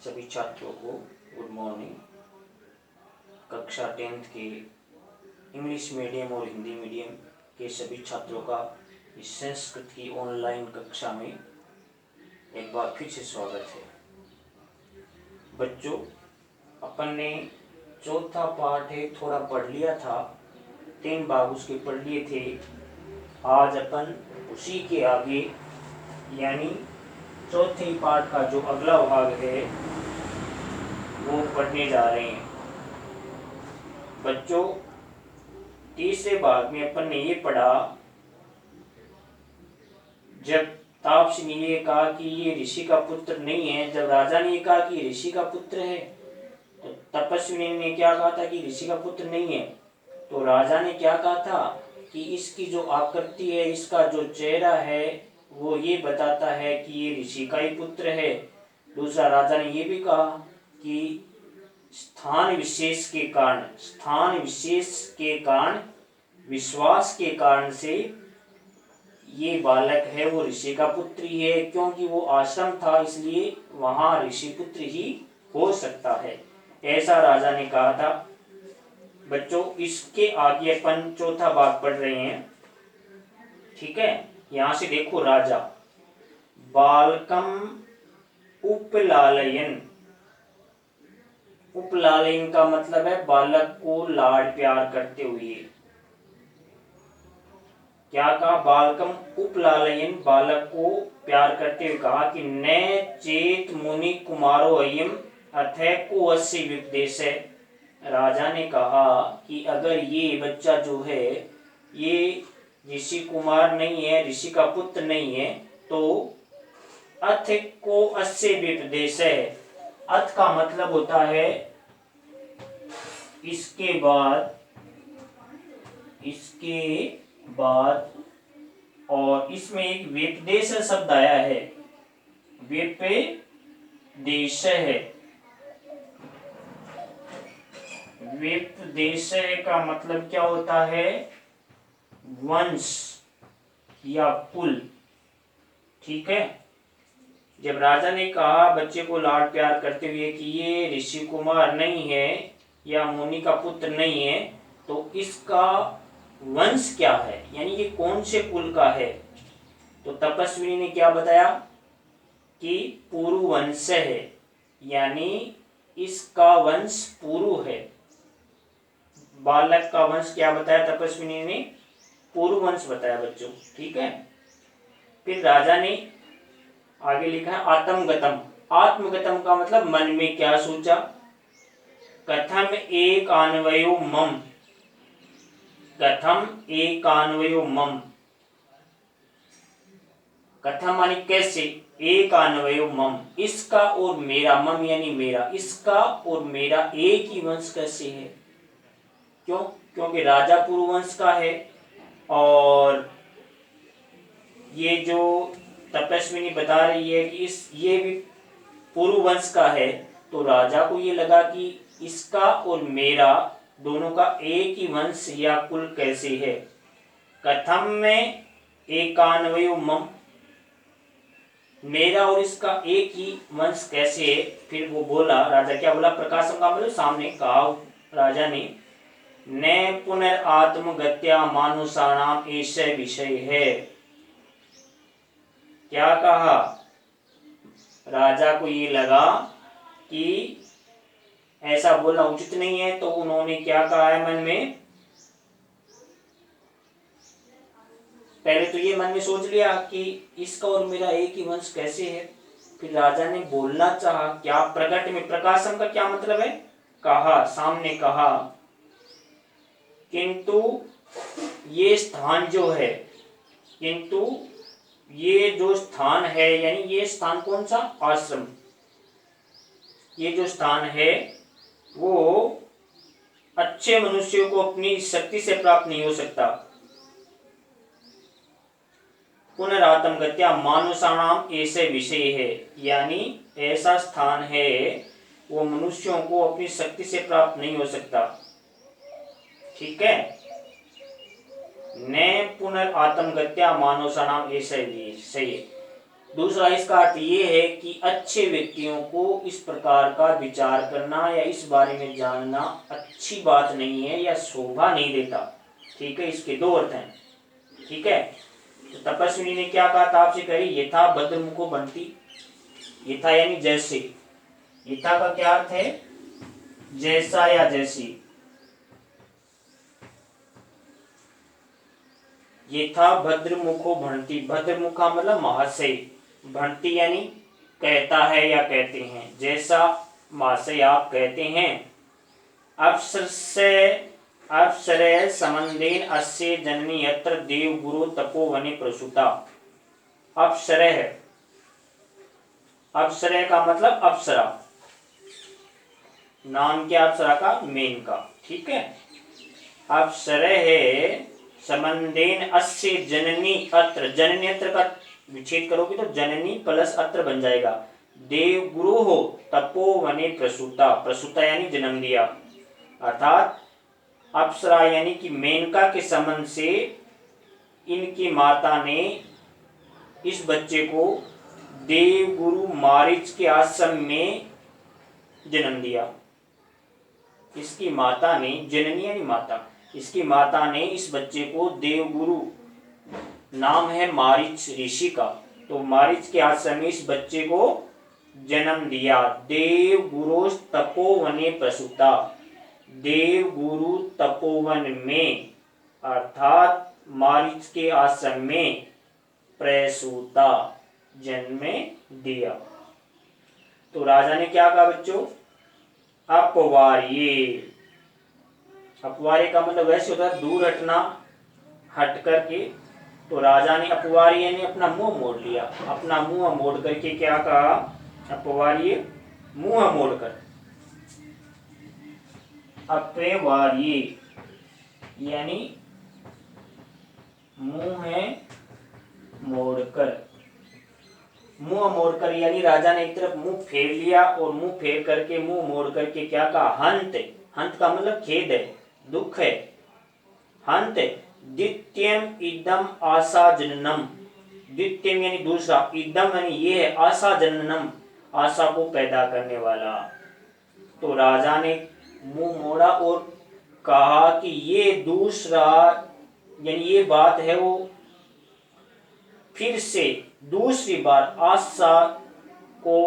सभी छात्रों को गुड मॉर्निंग। कक्षा 10th के इंग्लिश मीडियम और हिंदी मीडियम के सभी छात्रों का इस संस्कृत की ऑनलाइन कक्षा में एक बार फिर से स्वागत है। बच्चों, अपन ने चौथा पाठ है थोड़ा पढ़ लिया था, 3 भाग उसके पढ़ लिए थे। आज अपन उसी के आगे यानी चौथे पाठ का जो अगला भाग है वो पढ़ने जा रहे हैं। बच्चों, तीसरे भाग में अपन ने ये पढ़ा, जब तापसी ने ये कहा कि ये ऋषि का पुत्र नहीं है, जब राजा ने ये कहा कि ऋषि का पुत्र है, तो तपस्वी ने क्या कहा था कि ऋषि का पुत्र नहीं है। तो राजा ने क्या कहा था कि इसकी जो आकृति है, इसका जो चेहरा है, वो ये बताता है कि ये ऋषि का ही पुत्र है। दूसरा, राजा ने ये भी कहा कि स्थान विशेष के कारण विश्वास के कारण से ये बालक है वो ऋषि का पुत्र ही है, क्योंकि वो आश्रम था इसलिए वहां ऋषि पुत्र ही हो सकता है, ऐसा राजा ने कहा था। बच्चों, इसके आगे अपन चौथा भाग पढ़ रहे हैं, ठीक है। यहां से देखो, राजा बालकम उपलालयन, उपलालयन का मतलब है बालक को लाड प्यार करते हुए। क्या कहा? बालकम उपलालयन, बालक को प्यार करते हुए कहा कि न चेत मुनि कुमारो अयम अथय को अस्य विपदेश है। राजा ने कहा कि अगर ये बच्चा जो है ये ऋषि कुमार नहीं है, ऋषि का पुत्र नहीं है, तो अथ को अस्य विपदेश है। अथ का मतलब होता है इसके बाद, और इसमें एक विपदेश शब्द आया है, विपदेश है। विपदेश का मतलब क्या होता है? वंश या कुल, ठीक है। जब राजा ने कहा बच्चे को लाड प्यार करते हुए कि ये ऋषि कुमार नहीं है या मुनि का पुत्र नहीं है, तो इसका वंश क्या है, यानी ये कौन से कुल का है। तो तपस्वी ने क्या बताया कि पुरु वंश है, यानी इसका वंश पुरु है। बालक का वंश क्या बताया तपस्वी ने? पुरु वंश बताया बच्चों, ठीक है। फिर राजा ने आगे लिखा है आत्मगतम। आत्मगतम का मतलब मन में क्या सोचा। कथम एक अन्वयो मम, कथम एक अन्वयो मम, कथम मानी कैसे, एक अन्वयो मम, इसका और मेरा, मम यानी मेरा, इसका और मेरा एक ही वंश कैसे है। क्यों? क्योंकि राजा पुरु वंश का है, और ये जो तपस्विनी बता रही है कि ये भी पुरु वंश का है, तो राजा को ये लगा कि इसका और मेरा दोनों का एक ही वंश या कुल कैसे है। कथम में एकान्वयो मम, मेरा और इसका एक ही वंश कैसे है। फिर वो बोला, राजा क्या बोला? प्रकाशम का मतलब सामने कहा राजा ने, न पुनरात्मगत्या मानुषाणाम एष विषय है। क्या कहा? राजा को ये लगा कि ऐसा बोलना उचित नहीं है, तो उन्होंने क्या कहा है मन में? पहले तो ये मन में सोच लिया कि इसका और मेरा एक ही वंश कैसे है। फिर राजा ने बोलना चाहा, क्या? प्रकट में, प्रकाशम का क्या मतलब है? कहा, सामने कहा। किंतु ये स्थान जो है, किंतु ये जो स्थान है, यानी ये स्थान कौन सा? आश्रम। ये जो स्थान है वो अच्छे मनुष्यों को अपनी शक्ति से प्राप्त नहीं हो सकता। पुनरात्मगत्या मानुषाणाम ऐसे विषय है, यानी ऐसा स्थान है वो मनुष्यों को अपनी शक्ति से प्राप्त नहीं हो सकता, ठीक है। न पुनरात्मगत्या मानुषाणाम ऐसे विषय, दूसरा इसका अर्थ ये है कि अच्छे व्यक्तियों को इस प्रकार का विचार करना या इस बारे में जानना अच्छी बात नहीं है या शोभा नहीं देता। ठीक है, इसके दो अर्थ हैं। ठीक है, तो तपस्विनी ने क्या कहा था आपसे, कही यथा भद्रमुखो बनती। यथा यानी जैसे, यथा का क्या अर्थ है, जैसा या जैसी। यथा भद्रमुखो भणती, भद्रमुखा मतलब महाशय, भणती यानी कहता है या कहते हैं, जैसा महाशय आप कहते हैं। अप्सरे समंदेन अस्य जननी यत्र देव गुरु तपोवने प्रसूता। अप्सरे, अप्सरे का मतलब अप्सरा, नाम क्या अप्सरा का, मेनका। ठीक है, अप्सरे है समंदेन अस्य जननी अत्र, जननी अत्र का विच्छेद करोगे तो जननी प्लस अत्र बन जाएगा। देव गुरु हो तपोवने प्रसूता, प्रसूता यानी जन्म दिया, अर्थात अप्सरा यानी कि मेनका के संबंध से इनकी माता ने इस बच्चे को देव गुरु मारीच के आश्रम में जन्म दिया। इसकी माता ने, जननी यानी माता, इसकी माता ने इस बच्चे को देवगुरु, नाम है मारीच ऋषि का, तो मारीच के आश्रम में इस बच्चे को जन्म दिया। देव गुरु तपोवने प्रसूता, देव गुरु तपोवन में अर्थात मारीच के आश्रम में प्रसूता जन्म दिया। तो राजा ने क्या कहा बच्चों, अपवार्ये। अपवार्य का मतलब वैसे होता है दूर हटना, हट करके। तो राजा ने अपवार्य यानी अपना मुंह मोड़ लिया, अपना मुंह मोड़ करके क्या कहा, अपवार्य मुंह मोड़कर, अपवार्य यानी मुंह मोड़कर, मुंह मोड़कर यानी राजा ने एक तरफ मुंह फेर लिया और मुंह फेर करके मुंह मोड़ करके क्या कहा, हंत। हंत का मतलब खेद है, दुख है। हंत द्वितीयम इदम आशा जननम, द्वितीयम यानी दूसरा, इदम यानी ये है, आशा जननम आशा को पैदा करने वाला। तो राजा ने मुंह मोड़ा और कहा कि ये दूसरा यानी ये बात है वो फिर से दूसरी बार आशा को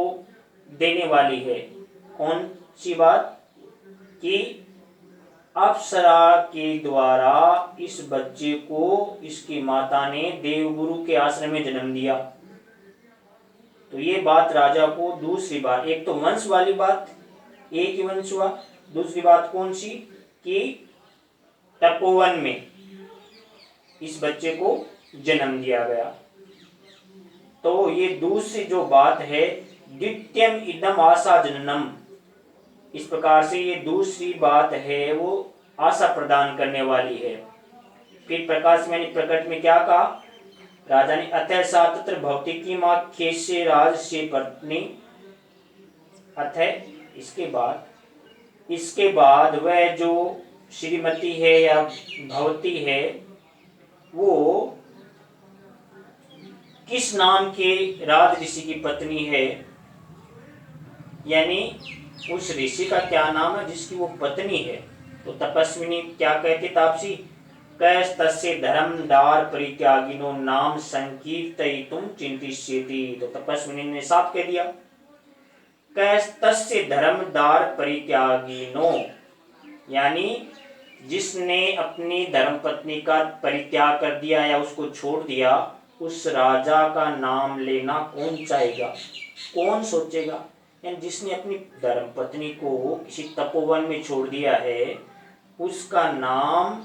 देने वाली है। कौन सी बात, कि अप्सरा के द्वारा इस बच्चे को इसकी माता ने देवगुरु के आश्रम में जन्म दिया। तो ये बात राजा को दूसरी बार, एक तो वंश वाली बात, एक ही वंश हुआ, दूसरी बात कौन सी, कि तपोवन में इस बच्चे को जन्म दिया गया। तो ये दूसरी जो बात है, द्वितीयम इदम आशा जननम, इस प्रकार से ये दूसरी बात है वो आशा प्रदान करने वाली है। फिर प्रकाश में प्रकट में क्या कहा राजा ने, अतः सा तत्र भौतिकी माँ खेस्य राज से पत्नी, अतः इसके बाद वह जो श्रीमती है या भवती है वो किस नाम के राज ऋषि की पत्नी है, यानी उस ऋषि का क्या नाम है जिसकी वो पत्नी है। तो तपस्विनी क्या कहती तापसी, कैस्तस्य धर्मदार परित्यागिनो नाम संकीर्तयितुम चिंतिष्यति। तो तपस्विनी ने साफ कह दिया, कैस्तस्य धर्मदार परित्यागिनो, यानी जिसने अपनी धर्मपत्नी का परित्याग कर दिया या उसको छोड़ दिया, उस राजा का नाम लेना कौन चाहेगा, कौन सोचेगा। यानी जिसने अपनी धर्मपत्नी को किसी तपोवन में छोड़ दिया है, उसका नाम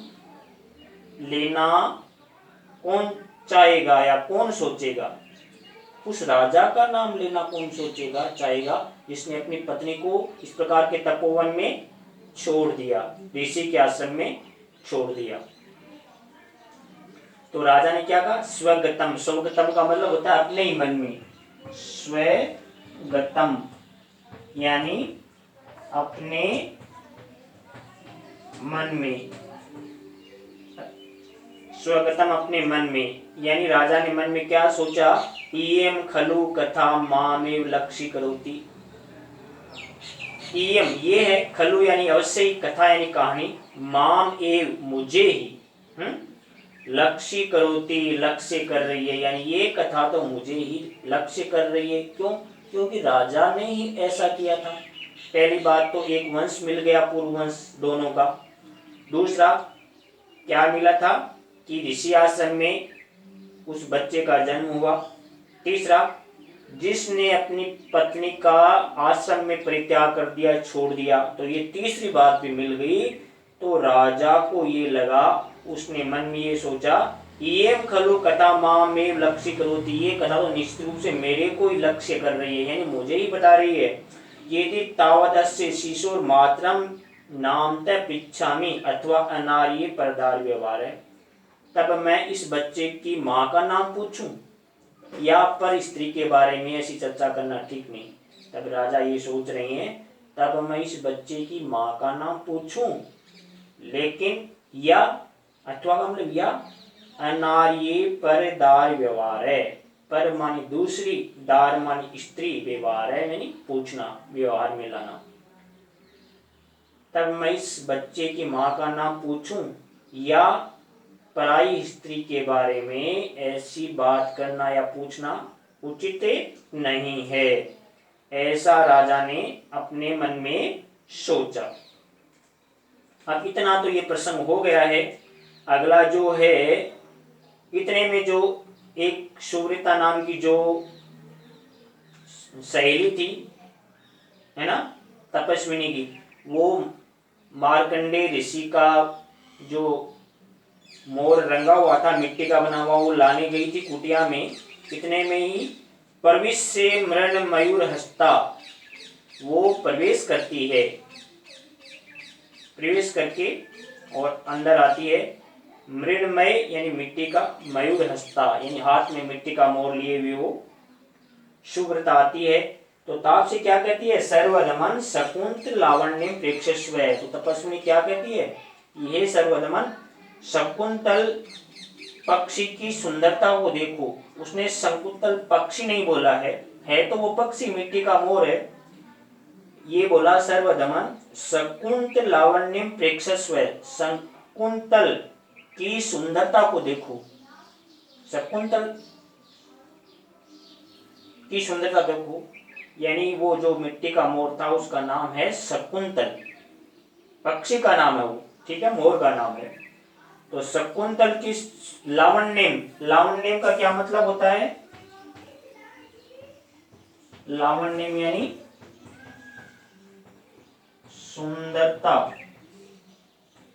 लेना कौन चाहेगा या कौन सोचेगा, उस राजा का नाम लेना कौन सोचेगा चाहेगा जिसने अपनी पत्नी को इस प्रकार के तपोवन में छोड़ दिया, ऋषि के आश्रम में छोड़ दिया। तो राजा ने क्या कहा, स्वगतम, स्वगतम का मतलब होता है अपने ही मन में, स्वगतम यानी अपने मन में, स्वगतम अपने मन में, यानी राजा ने मन में क्या सोचा, इयम खलु कथा मामेव लक्ष्य करोति। इयम ये है, खलु यानी अवश्य ही, कथा यानी कहानी, माम एव मुझे ही, लक्ष्य करोति लक्ष्य कर रही है, यानी ये कथा तो मुझे ही लक्ष्य कर रही है। क्यों? क्योंकि राजा ने ही ऐसा किया था। पहली बात तो एक वंश मिल गया, पूर्व वंश दोनों का। दूसरा क्या मिला था कि ऋषि आश्रम में उस बच्चे का जन्म हुआ। तीसरा, जिसने अपनी पत्नी का आश्रम में परित्याग कर दिया, छोड़ दिया, तो ये तीसरी बात भी मिल गई। तो राजा को ये लगा, उसने मन में ये सोचा, ये खलु कथा मामेव लक्ष्य करोति, ये कथा तो निश्चित रूप से मेरे को ही लक्ष्य कर रही है, यानी मुझे ही बता रही है। यदि तावदस्य शिशुर मातरम नामतः पृच्छामि अथवा अनार्य परदार व्यवहार है, तब मैं इस बच्चे की माँ का नाम पूछूं या पर स्त्री के बारे में ऐसी चर्चा करना ठीक नहीं। तब राजा ये सोच रहे हैं, तब मैं इस बच्चे की माँ का नाम पूछूं, लेकिन या अथवा का मतलब या अनार्य परदार व्यवहार है। पर मानी दूसरी, दार मानी स्त्री, व्यवहार है यानी पूछना, व्यवहार में लाना। तब मैं इस बच्चे की माँ का नाम पूछूं या पराई स्त्री के बारे में ऐसी बात करना या पूछना उचित नहीं है, ऐसा राजा ने अपने मन में सोचा। अब इतना तो ये प्रसंग हो गया है। अगला जो है, इतने में जो एक सुव्रता नाम की जो सहेली थी, है ना, तपस्विनी की, वो मार्कंडे ऋषि का जो मोर रंगा हुआ था, मिट्टी का बना हुआ, वो लाने गई थी कुटिया में। इतने में ही प्रवेश से मृण मयूर हस्ता, वो प्रवेश करती है, प्रवेश करके और अंदर आती है। मृणमय यानी मिट्टी का, मयूर हस्ता यानी हाथ में मिट्टी का मोर लिए हुए वो शुभ्रता आती है। तो ताप से क्या कहती है, सर्वदमन शकुंत लावण्य प्रेक्षस्व। तो तपस्विनी क्या कहती है, यह सर्वदमन शकुंतल पक्षी की सुंदरता को देखो। उसने शकुंतल पक्षी नहीं बोला है तो वो पक्षी मिट्टी का मोर है। ये बोला सर्वदमन शकुंत लावण्यम प्रेक्षस्व, शकुंतल की सुंदरता को देखो। शकुंतल की सुंदरता देखो, यानी वो जो मिट्टी का मोर था उसका नाम है शकुंतल, पक्षी का नाम है वो, ठीक है, मोर का नाम है। तो शकुंतल की लावण्यम, लावण्यम का क्या मतलब होता है, लावण्यम यानी सुंदरता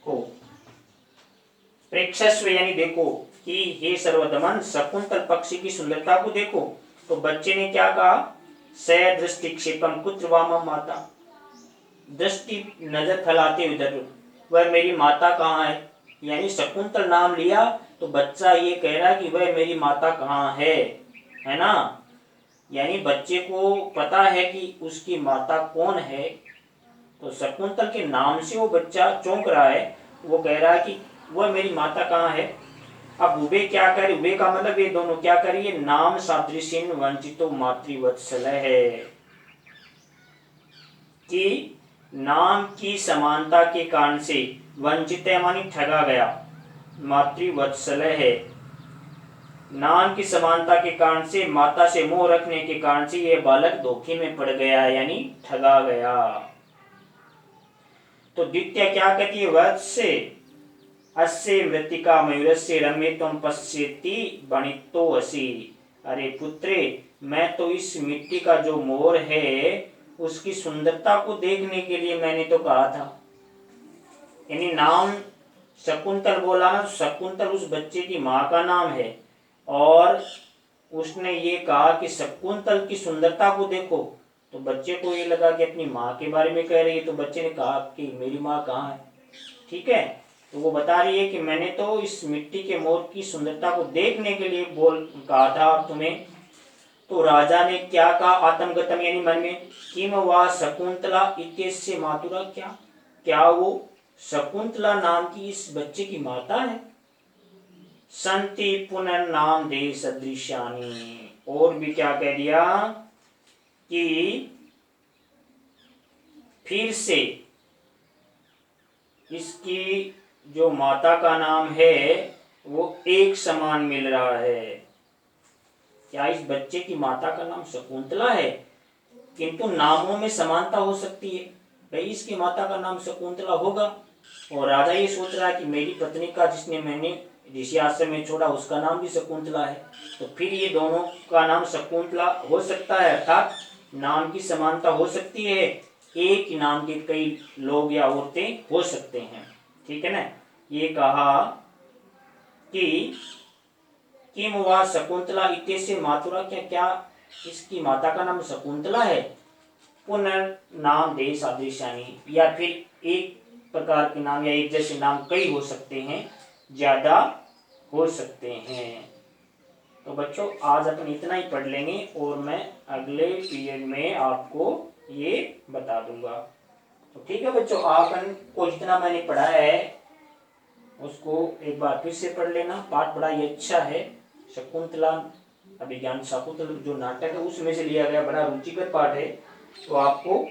को, प्रेक्षस्व यानी देखो, कि हे सर्वदमन शकुंतल पक्षी की सुंदरता को देखो। तो बच्चे ने क्या कहा, स दृष्टि क्षेपम कुत्र वामम माता, दृष्टि नजर फैलाते उधर, वह मेरी माता कहाँ है, यानी शकुंतल नाम लिया तो बच्चा ये कह रहा है कि वह मेरी माता कहाँ है ना, यानी बच्चे को पता है कि उसकी माता कौन है। तो शकुंतल के नाम से वो बच्चा चौंक रहा है, वो कह रहा है कि वह मेरी माता कहाँ है। अब उबे क्या करे, उबे का मतलब ये दोनों क्या करिए, नाम सादृश्यन वंचितो मातृवत्सल है, कि नाम की समानता के कारण से वंचित मानी ठगा गया, मातृवत्सल है, नाम की समानता के कारण से, माता से मोह रखने के कारण से यह बालक धोखे में पड़ गया, यानी ठगा गया। तो द्वितीय क्या कहती है, वत्से अस्य मृतिका मयूरस्य रम्यत्वं पश्यति वणितो असि। अरे पुत्रे, मैं तो इस मिट्टी का जो मोर है उसकी सुंदरता को देखने के लिए मैंने तो कहा था, यानी नाम शकुंतल बोला ना, शकुंतल उस बच्चे की माँ का नाम है, और उसने ये कहा कि शकुंतल की सुंदरता को देखो। तो बच्चे को ये लगा कि अपनी माँ के बारे में कह रही है, तो बच्चे ने कहा कि मेरी माँ कहाँ है, ठीक है। तो वो बता रही है कि मैंने तो इस मिट्टी के मोर की सुंदरता को देखने के लिए कहा था तुम्हें। तो राजा ने क्या कहा, आत्मगतम यानी मन में, किम वा शकुंतला इत्यस्य मातुरा, क्या वो शकुंतला नाम की इस बच्चे की माता है। संति पुनर्नाम दे सदृशानी। और भी क्या कह दिया कि फिर से इसकी जो माता का नाम है वो एक समान मिल रहा है। क्या इस बच्चे की माता का नाम शकुंतला है? किंतु नामों में समानता हो सकती है। भाई इसकी माता का नाम शकुंतला होगा और राजा ये सोच रहा है कि मेरी पत्नी का जिसने मैंने ऋषि आश्रम में छोड़ा उसका नाम भी शकुंतला है, तो फिर ये दोनों का नाम शकुंतला हो सकता है, अर्थात नाम की समानता हो सकती है। एक ही नाम के कई लोग या औरतें हो सकते हैं, ठीक है ना। ये कहा कि किम वा शकुंतला इत्यस्य मातुरा, क्या क्या इसकी माता का नाम शकुंतला है? पुनर्नाम दे सादृश्यानि, या फिर एक प्रकार के नाम या एक जैसे नाम कई हो सकते हैं, ज्यादा हो सकते हैं। तो बच्चों आज अपन इतना ही पढ़ लेंगे और मैं अगले पीरियड में आपको ये बता दूंगा। तो ठीक है बच्चों, आपन को जितना मैंने पढ़ाया है उसको एक बार फिर से पढ़ लेना। पाठ बड़ा ही अच्छा है। शकुंतला अभिज्ञान शाकुंतल जो नाटक है उसमें से लिया गया बड़ा रुचिकर पाठ है, तो आपको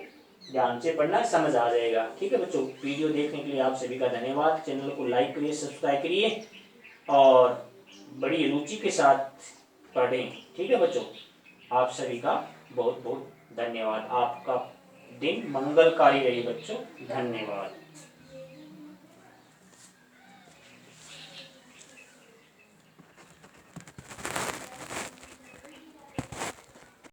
ध्यान से पढ़ना, समझ आ जाएगा। ठीक है बच्चों, वीडियो देखने के लिए आप सभी का धन्यवाद। चैनल को लाइक करिए, सब्सक्राइब करिए और बड़ी रुचि के साथ पढ़ें। ठीक है बच्चों, आप सभी का बहुत बहुत धन्यवाद। आपका दिन मंगलकारी रहे बच्चों। धन्यवाद।